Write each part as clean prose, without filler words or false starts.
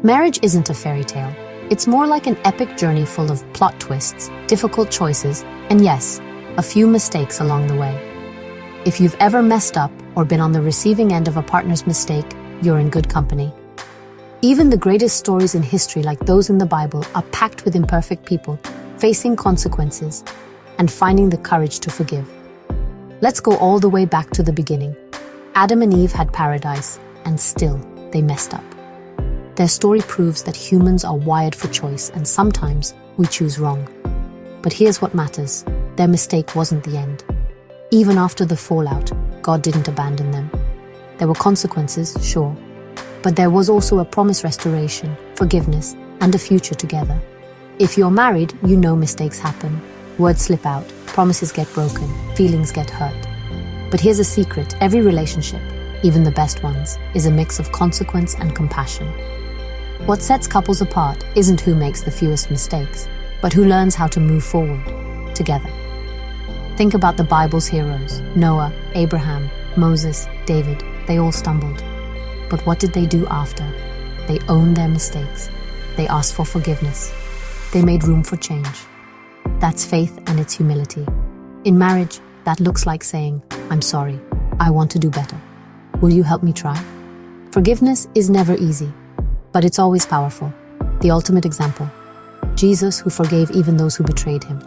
Marriage isn't a fairy tale. It's more like an epic journey full of plot twists, difficult choices, and yes, a few mistakes along the way. If you've ever messed up or been on the receiving end of a partner's mistake, you're in good company. Even the greatest stories in history, like those in the Bible, are packed with imperfect people, facing consequences, and finding the courage to forgive. Let's go all the way back to the beginning. Adam and Eve had paradise, and still, they messed up. Their story proves that humans are wired for choice, and sometimes we choose wrong. But here's what matters. Their mistake wasn't the end. Even after the fallout, God didn't abandon them. There were consequences, sure, but there was also a promised restoration, forgiveness, and a future together. If you're married, you know mistakes happen. Words slip out, promises get broken, feelings get hurt. But here's a secret: every relationship, even the best ones, is a mix of consequence and compassion. What sets couples apart isn't who makes the fewest mistakes, but who learns how to move forward together. Think about the Bible's heroes: Noah, Abraham, Moses, David. They all stumbled. But what did they do after? They owned their mistakes. They asked for forgiveness. They made room for change. That's faith, and it's humility. In marriage, that looks like saying, "I'm sorry. I want to do better. Will you help me try?" Forgiveness is never easy, but it's always powerful. The ultimate example: Jesus, who forgave even those who betrayed him.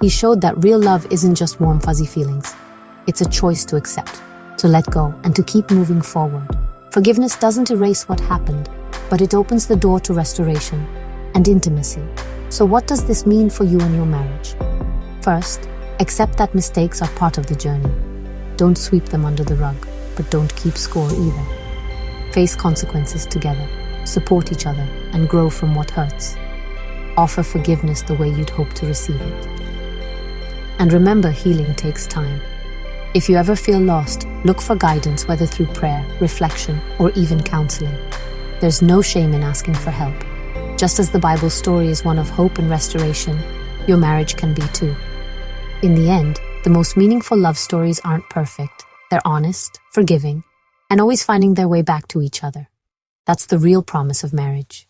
He showed that real love isn't just warm, fuzzy feelings. It's a choice to accept, to let go, and to keep moving forward. Forgiveness doesn't erase what happened, but it opens the door to restoration and intimacy. So what does this mean for you and your marriage? First, accept that mistakes are part of the journey. Don't sweep them under the rug, but don't keep score either. Face consequences together, support each other, and grow from what hurts. Offer forgiveness the way you'd hope to receive it. And remember, healing takes time. If you ever feel lost, look for guidance, whether through prayer, reflection, or even counseling. There's no shame in asking for help. Just as the Bible story is one of hope and restoration, your marriage can be too. In the end, the most meaningful love stories aren't perfect. They're honest, forgiving, and always finding their way back to each other. That's the real promise of marriage.